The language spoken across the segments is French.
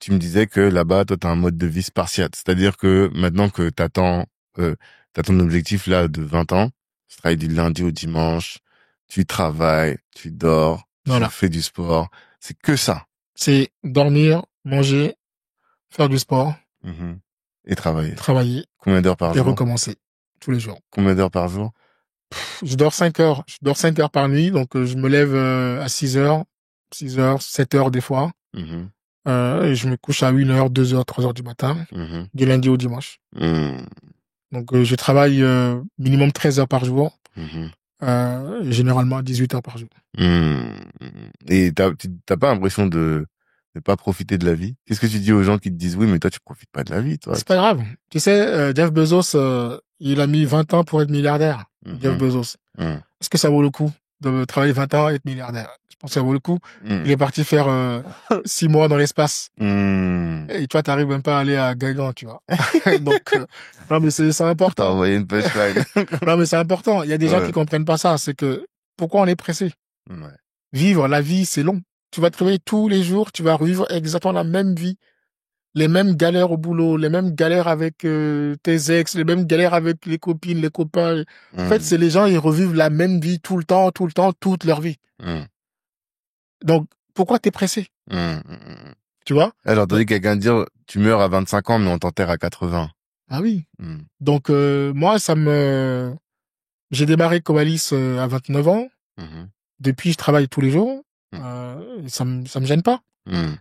tu me disais que là-bas, toi, t'as un mode de vie spartiate. C'est-à-dire que maintenant que t'as ton objectif là de 20 ans, tu travailles du lundi au dimanche, tu travailles, tu dors, tu Voilà. fais du sport. C'est que ça. C'est dormir, manger, faire du sport, Mhm. Et travailler. travailler Combien d'heures par et jour? recommencer tous les jours. Combien d'heures par jour? Je dors 5 heures. Je dors 5 heures par nuit, donc je me lève à 6 heures, 7 heures des fois. Mhm. Et je me couche à 1 heure, 2 heures, 3 heures du matin, Mhm. du lundi au dimanche. Mhm. Donc je travaille minimum 13 heures par jour, Mhm. et généralement 18 heures par jour. Mhm. Et t'as pas l'impression de pas profiter de la vie? Qu'est-ce que tu dis aux gens qui te disent oui, mais toi tu profites pas de la vie, toi? C'est pas grave. Tu sais, Jeff Bezos, il a mis 20 ans pour être milliardaire. Jeff Mhm. Bezos. Mhm. Est-ce que ça vaut le coup de travailler 20 ans et être milliardaire? Je pense que ça vaut le coup. Il Mhm. est parti faire 6 mois dans l'espace. Mhm. Et toi, t'arrives même pas à aller à Guingamp, tu vois. Donc, non, mais c'est T'as important. envoyé une punchline. Non, mais c'est important. Il y a des gens qui Ouais. comprennent pas ça. C'est que, pourquoi on est pressé? Ouais. Vivre, la vie, c'est long. Tu vas te réveiller tous les jours, tu vas vivre exactement la même vie. Les mêmes galères au boulot, les mêmes galères avec tes ex, les mêmes galères avec les copines, les copains. En fait, Mhm. c'est les gens, ils revivent la même vie tout le temps, toute leur vie. Mhm. Donc, pourquoi t'es pressé? Mhm. Mhm. Tu vois? Alors, Donc, entendu quelqu'un dire, tu meurs à 25 ans, mais on t'enterre à 80. ah oui. Mhm. Donc, moi, j'ai démarré comme Alice à 29 ans. Mhm. Depuis, je travaille tous les jours. Mhm. Ça me gêne pas. Mhm.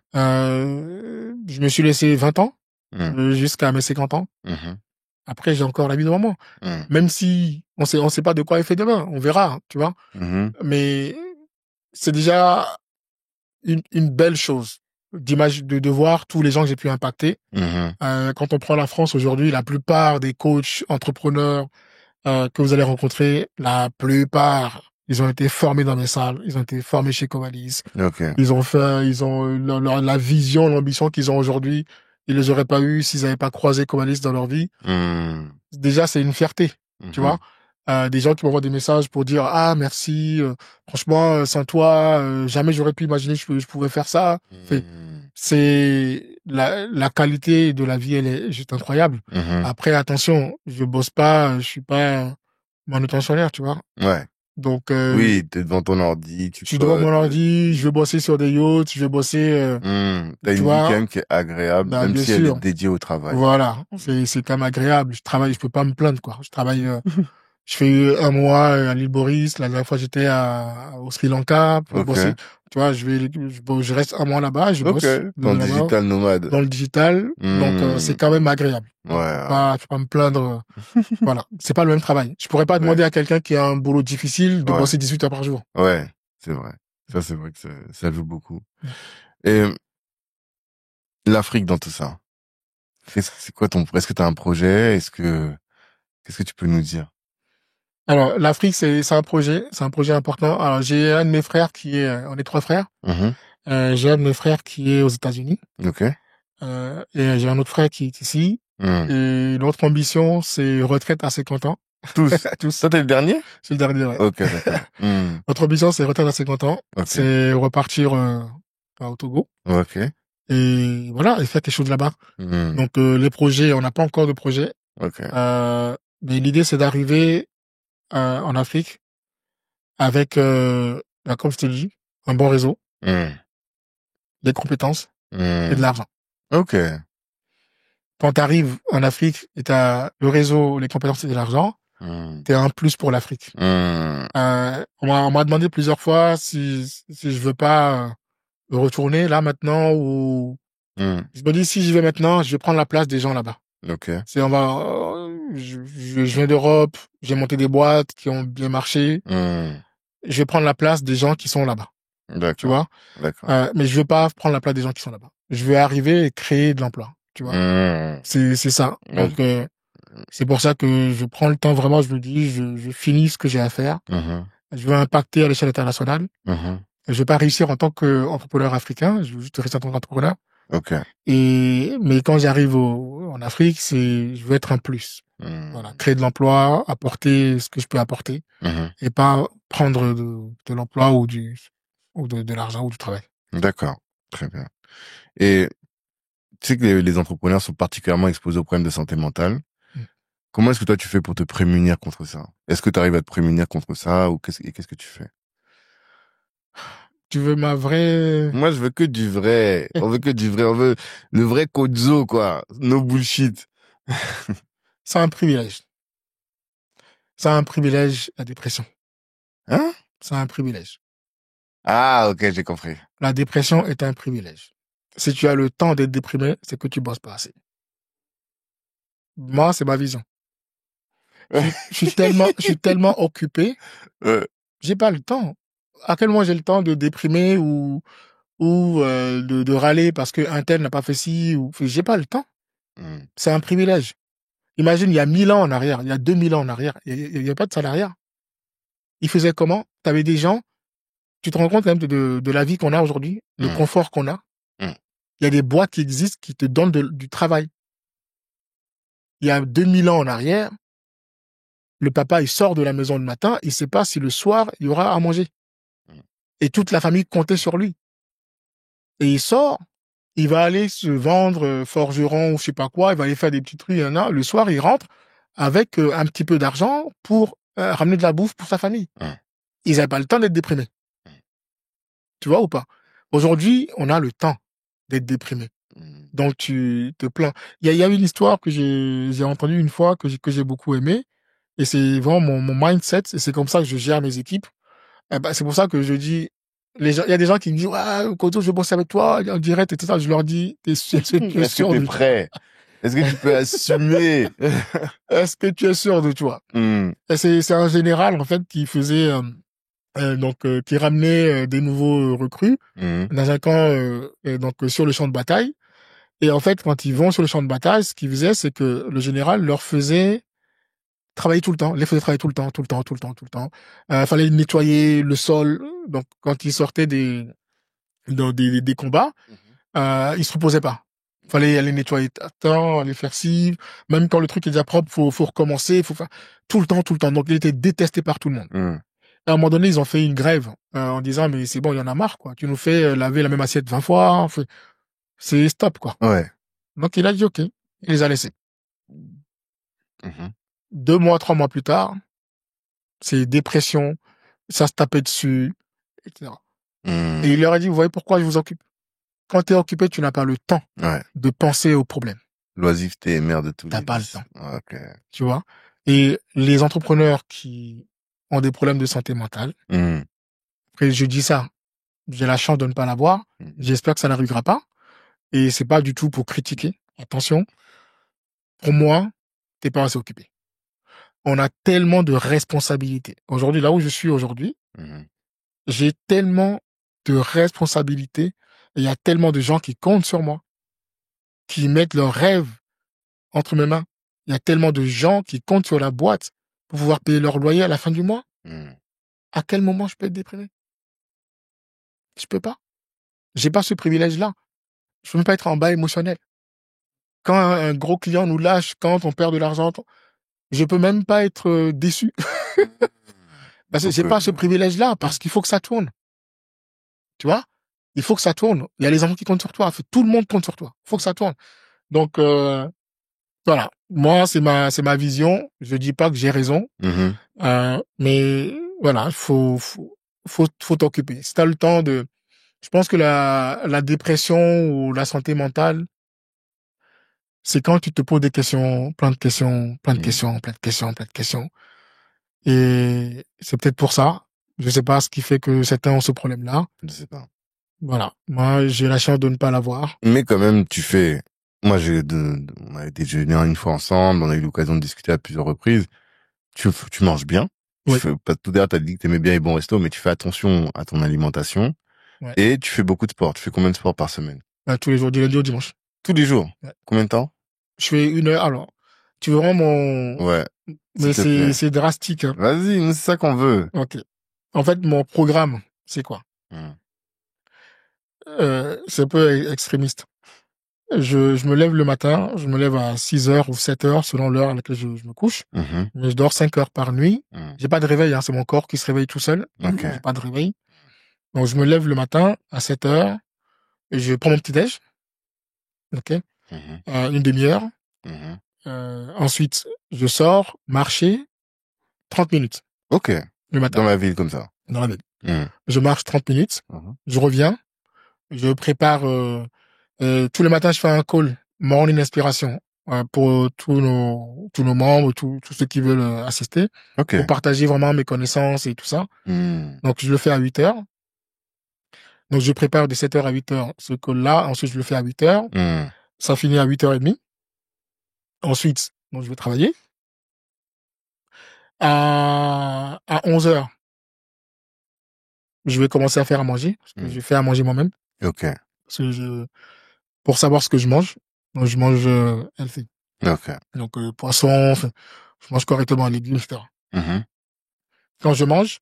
Je me suis laissé 20 ans, Mhm. jusqu'à mes 50 ans. Mhm. Après, j'ai encore la vie devant moi. Mhm. Même si on sait pas de quoi il fait demain. On verra, tu vois. Mhm. Mais c'est déjà une belle chose de voir tous les gens que j'ai pu impacter. Mhm. Quand on prend la France aujourd'hui, la plupart des coachs, entrepreneurs que vous allez rencontrer, la plupart, ils ont été formés dans mes salles, ils ont été formés chez Covalis, Ok. ils ont la vision, l'ambition qu'ils ont aujourd'hui, ils les auraient pas eu s'ils n'avaient pas croisé Covalis dans leur vie. Mhm. Déjà, c'est une fierté, tu vois. Mhm. Des gens qui m'envoient des messages pour dire ah merci, franchement sans toi jamais j'aurais pu imaginer que je pouvais faire ça. Mhm. C'est la qualité de la vie, elle est juste incroyable. Mhm. Après attention, je bosse pas, je suis pas manutentionnaire, tu vois. Ouais. Donc Oui, t'es devant ton ordi, tu je suis devant mon codes. ordi, je vais bosser sur des yachts, je vais bosser, T'as tu une vie quand vois. même qui est agréable, Bah même bien si elle est sûr, dédiée au travail. voilà, c'est quand même agréable. Je travaille, je peux pas me plaindre quoi. Je travaille. Je fais un mois à l'île Maurice. La dernière fois, j'étais au Sri Lanka pour Ok. bosser. Tu vois, je reste un mois là-bas, je Ok. bosse Ton là-bas digital nomade. dans le digital. Donc, c'est Hmm. quand même agréable. Ouais, Donc, ouais. je peux pas me plaindre. Voilà. C'est pas le même travail. Je pourrais pas Ouais. demander à quelqu'un qui a un boulot difficile de Ouais. bosser 18 heures par jour. Ouais. C'est vrai. Ça, c'est vrai que ça joue beaucoup. Et l'Afrique dans tout ça. C'est quoi est-ce que t'as un projet? Qu'est-ce que tu peux nous dire? Alors, l'Afrique, c'est un projet important. Alors, j'ai un de mes frères on est trois frères. Mhm. J'ai un de mes frères qui est aux États-Unis. Ok. Et j'ai un autre frère qui est ici. Hmm. Et l'autre ambition, c'est retraite à 50 ans. Tous. Tous. Toi, t'es le dernier? C'est le dernier, ouais. Ok, d'accord. Hmm. Notre ambition, c'est retraite à 50 ans. Ok. C'est repartir au Togo. Ok. Et voilà, et faire quelque chose là-bas. Hmm. Donc, les projets, on n'a pas encore de projet. Ok. Mais l'idée, c'est d'arriver en Afrique avec, comme je te dis, un bon réseau, Hmm. des compétences et de Hmm. l'argent. Ok. Quand tu arrives en Afrique et tu as le réseau, les compétences et de l'argent, Hmm. t'es un plus pour l'Afrique. Hmm. On m'a demandé plusieurs fois si je veux pas retourner là maintenant ou Hmm. je me dis si j'y vais maintenant, je vais prendre la place des gens là-bas. Ok. Je viens d'Europe, j'ai monté des boîtes qui ont bien marché. Hmm. Je vais prendre la place des gens qui sont là-bas, tu D'accord. vois. D'accord. Mais je veux pas prendre la place des gens qui sont là-bas. Je veux arriver et créer de l'emploi, tu vois. Hmm. C'est ça. Donc c'est pour ça que je prends le temps vraiment. Je me dis, je finis ce que j'ai à faire. Mhm. Je veux impacter à l'échelle internationale. Mhm. Je vais pas réussir en tant qu'entrepreneur africain, je veux juste rester en tant qu'entrepreneur. Ok. Mais quand j'arrive en Afrique, je veux être un plus. Voilà, Hmm. créer de l'emploi, apporter ce que je peux apporter Mhm. et pas prendre de l'emploi ou de l'argent ou du travail. D'accord. Très bien. Et tu sais que les entrepreneurs sont particulièrement exposés aux problèmes de santé mentale. Mm. Comment est-ce que toi tu fais pour te prémunir contre ça? Est-ce que tu arrives à te prémunir contre ça ou qu'est-ce que tu fais? Tu veux ma vraie... Moi, je veux que du vrai. On veut que du vrai. On veut le vrai Kozo, quoi. No bullshit. C'est un privilège. C'est un privilège, la dépression. Hein? C'est un privilège. Ah, ok, j'ai compris. La dépression est un privilège. Si tu as le temps d'être déprimé, c'est que tu bosses pas assez. Moi, c'est ma vision. Je suis tellement occupé, j'ai pas le temps. À quel moment j'ai le temps de déprimer ou de râler parce que un tel n'a pas fait ci ou j'ai pas le temps. Mm. C'est un privilège. Imagine, il y a 1000 ans en arrière, il y a 2000 ans en arrière, il y a pas de salariat. Ils faisaient comment? T'avais des gens, tu te rends compte quand même de la vie qu'on a aujourd'hui, le Mm. confort qu'on a. Mm. Il y a des boîtes qui existent qui te donnent du travail. Il y a 2000 ans en arrière, le papa, il sort de la maison le matin, il sait pas si le soir, il y aura à manger. Mm. Et toute la famille comptait sur lui. Et il sort, il va aller se vendre forgeron ou je sais pas quoi, il va aller faire des petits trucs, le soir, il rentre avec un petit peu d'argent pour ramener de la bouffe pour sa famille. Mm. Ils n'avaient pas le temps d'être déprimés. Mm. Tu vois ou pas? Aujourd'hui, on a le temps d'être déprimé. Mm. Donc, tu te plains. Il y a une histoire que j'ai entendue une fois, que j'ai beaucoup aimé. Et c'est vraiment mon mindset. Et c'est comme ça que je gère mes équipes. Eh ben, c'est pour ça que je dis, il y a des gens qui me disent, ouais, Koto, je bosse avec toi, en direct et tout ça. Je leur dis, est-ce que tu es Est-ce que sûr t'es de toi? prêt? Est-ce que tu peux assumer? Est-ce que tu es sûr de toi? Mm. Et c'est un général, en fait, qui faisait, qui ramenait des nouveaux recrues Mm. dans un camp, sur le champ de bataille. Et en fait, quand ils vont sur le champ de bataille, ce qu'ils faisaient, c'est que le général leur faisait travailler tout le temps, les faisait travailler tout le temps, tout le temps, tout le temps, tout le temps. Fallait nettoyer le sol. Donc, quand ils sortaient des combats, ils se reposaient pas. Fallait aller nettoyer à temps, aller faire ci. Même quand le truc est déjà propre, faut recommencer, faut faire tout le temps, tout le temps. Donc, il était détesté par tout le monde. Mm. À un moment donné, ils ont fait une grève en disant, mais c'est bon, il y en a marre, quoi. Tu nous fais laver la même assiette 20 fois. C'est stop, quoi. Ouais. Donc, il a dit, OK. Il les a laissés. Mhm. 2 mois, 3 mois plus tard, c'est dépression, ça se tapait dessus, etc. Mm. Et il leur a dit, vous voyez pourquoi je vous occupe? Quand tu es occupé, tu n'as pas le temps Ouais. de penser aux problèmes. L'oisiveté est mère de tous T'as les pas le vices. temps. Ok. Tu vois? Et les entrepreneurs qui ont des problèmes de santé mentale, Mm. après, je dis ça, j'ai la chance de ne pas l'avoir. Mm. J'espère que ça n'arrivera pas. Et c'est pas du tout pour critiquer. Attention. Pour moi, t'es pas assez occupé. On a tellement de responsabilités. Aujourd'hui, là où je suis aujourd'hui, Mhm. j'ai tellement de responsabilités. Il y a tellement de gens qui comptent sur moi, qui mettent leurs rêves entre mes mains. Il y a tellement de gens qui comptent sur la boîte pour pouvoir payer leur loyer à la fin du mois. Mm. À quel moment je peux être déprimé? Je peux pas. J'ai pas ce privilège-là. Je peux même pas être en bas émotionnel. Quand un gros client nous lâche, quand on perd de l'argent, je peux même pas être déçu. Parce que Donc, j'ai pas ce privilège-là, parce qu'il faut que ça tourne. Tu vois? Il faut que ça tourne. Il y a les enfants qui comptent sur toi. Tout le monde compte sur toi. Il faut que ça tourne. Donc, voilà. Moi, c'est ma vision. Je dis pas que j'ai raison. mhm. Mais voilà, faut t'occuper. Si t'as le temps je pense que la dépression ou la santé mentale, c'est quand tu te poses des questions, plein de questions, plein de Mm. questions, plein de questions, plein de questions. Et c'est peut-être pour ça. Je sais pas ce qui fait que certains ont ce problème-là. Je sais pas. Voilà. Moi, j'ai la chance de ne pas l'avoir. Mais quand même, moi, on a déjeuné une fois ensemble, on a eu l'occasion de discuter à plusieurs reprises. Tu manges bien. Oui. Tout d'ailleurs, t'as dit que t'aimais bien les bons restos, mais tu fais attention à ton alimentation. Ouais. Et tu fais beaucoup de sport. Tu fais combien de sport par semaine? Tous les jours, du lundi au dimanche. Tous les jours. Ouais. Combien de temps? Je fais 1 heure. Alors, tu veux vraiment Ouais. mais S'il te plaît. c'est drastique, hein. Vas-y, nous, c'est ça qu'on veut. Ok. En fait, mon programme, c'est quoi? Mm. C'est un peu extrémiste. Je me lève le matin, je me lève à 6 heures ou 7 heures selon l'heure à laquelle je me couche. Mhm. Mais je dors 5 heures par nuit. Mm. J'ai pas de réveil, hein, c'est mon corps qui se réveille tout seul. Ok. J'ai pas de réveil. Donc je me lève le matin à 7 heures et je prends mon petit déj. Ok. Mhm. une demi-heure. Mhm. Ensuite, je sors, marcher, 30 minutes Ok. le matin, Dans la ville comme ça. dans la ville. Mhm. Je marche 30 minutes, Mhm. je reviens, je prépare, tous les matins, je fais un call, morning inspiration, pour tous nos membres, tous ceux qui veulent assister, Ok. pour partager vraiment mes connaissances et tout ça. Mhm. Donc, je le fais à 8 heures. Donc, je prépare de 7 heures à 8 heures ce call-là. Ensuite, je le fais à 8 heures. Mhm. Ça finit à 8h30. Ensuite, donc, je vais travailler. À 11 heures, je vais commencer à faire à manger, parce que Mhm. je fais à manger moi-même. Ok. Parce que pour savoir ce que je mange. Donc, je mange healthy. Ok. Donc, poisson, enfin, je mange correctement, légumes, etc. Mhm. Quand je mange,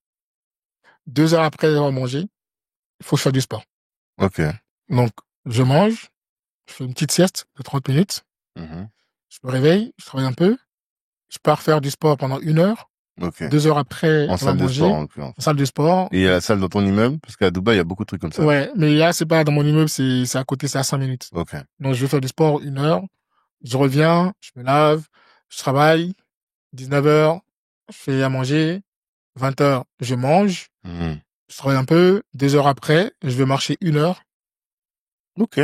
2 heures après avoir mangé, il faut que je fasse du sport. Ok. Donc, je mange, je fais une petite sieste de 30 minutes, Mhm. je me réveille, je travaille un peu, je pars faire du sport pendant 1 heure, Ok. 2 heures après En avoir salle de sport, mangé, en l'occurrence. en salle de sport. Et il y a la salle dans ton immeuble, parce qu'à Dubaï, il y a beaucoup de trucs comme ça. Ouais, mais là, c'est pas dans mon immeuble, c'est à côté, c'est à 5 minutes. Ok. Donc, je vais faire du sport 1 heure, je reviens, je me lave, je travaille, 19 heures, je fais à manger, 20 heures, je mange, Mhm. je travaille un peu, 2 heures après, je vais marcher 1 heure, Ok.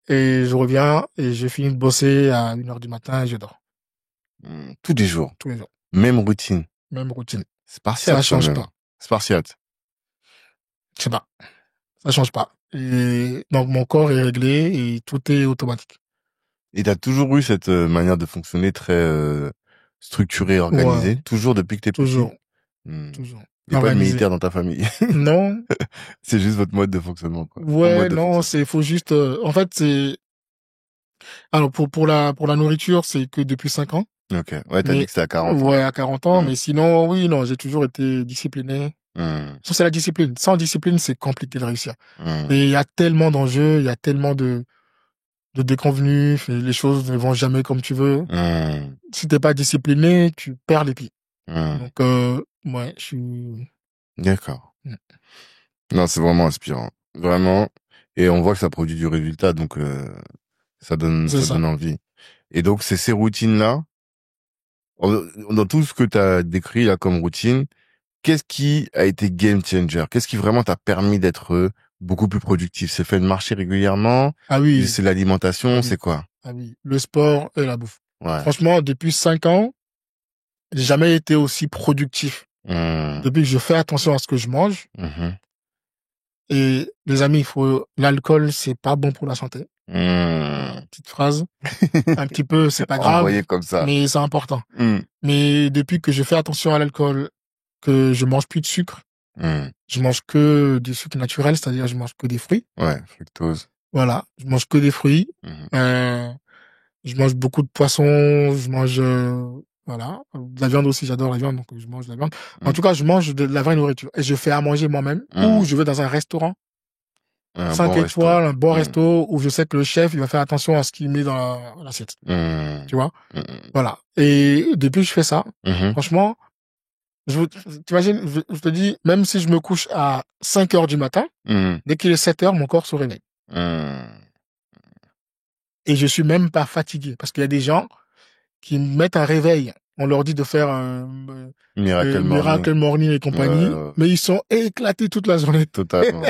et je reviens, et je finis de bosser à 1 heure du matin, et je dors. Tous les jours. Tous les jours. Même routine. Même routine. Ça Spartiate quand change même. pas. Spartiate. Je sais pas. Ça change pas. Et donc, mon corps est réglé et tout est automatique. Et t'as toujours eu cette manière de fonctionner très structurée, Ouais. organisée, toujours depuis que t'es petit. Toujours. Hmm. Toujours. Il n'y a pas de Organisé. militaire dans ta famille. Non. C'est juste votre mode de fonctionnement, quoi. Ton Ouais, mode de non, fonctionnement. faut juste, en fait, alors, pour la nourriture, c'est que depuis 5 ans. Ok. Ouais, t'as dit Mais, que c'était à 40 ans. ouais, à 40 ans. Hmm. Mais sinon, oui, non, j'ai toujours été discipliné. Hmm. Ça, c'est la discipline. Sans discipline, c'est compliqué de réussir. Hmm. Et il y a tellement d'enjeux, il y a tellement de déconvenus, les choses ne vont jamais comme tu veux. Hmm. Si t'es pas discipliné, tu perds les pieds. Hmm. Donc, ouais, je suis... D'accord. Non, c'est vraiment inspirant. Vraiment. Et on voit que ça produit du résultat, donc C'est ça ça. donne envie. Et donc, c'est ces routines-là, dans tout ce que tu as décrit là comme routine, qu'est-ce qui a été game changer? Qu'est-ce qui vraiment t'a permis d'être beaucoup plus productif? C'est le fait de marcher régulièrement? Ah oui, C'est ah l'alimentation? C'est oui, quoi? ah oui. Le sport et la bouffe. Ouais. Franchement, depuis 5 ans, j'ai jamais été aussi productif. Mmh. Depuis que je fais attention à ce que je mange. Mhm. Et les amis, l'alcool, c'est pas bon pour la santé. Mmh. Petite phrase. Un petit peu, c'est pas Envoyé grave, comme ça. mais c'est important. Mmh. Mais depuis que je fais attention à l'alcool, que je mange plus de sucre, Mmh. je mange que du sucre naturel, c'est-à-dire je mange que des fruits. Ouais, fructose. Voilà, je mange que des fruits. Mhm. Je mange beaucoup de poissons, je mange voilà, de la viande aussi, j'adore la viande, donc je mange de la viande. En Mmh. tout cas, je mange de la vraie nourriture et je fais à manger moi-même ou Mmh. je vais dans un restaurant Un 5 bon resto. étoiles, un bon Mmh. resto où je sais que le chef, il va faire attention à ce qu'il met dans l'assiette. Mmh. Tu vois? Mmh. Voilà. Et depuis que je fais ça, Mhm. franchement, t'imagines, je te dis, même si je me couche à 5 heures du matin, Mmh. dès qu'il est 7 heures, mon corps se réveille. Mmh. Et je suis même pas fatigué parce qu'il y a des gens qui mettent un réveil. On leur dit de faire un Miracle Morning. Miracle Morning et compagnie, Ouais, mais ils sont éclatés toute la journée. totalement.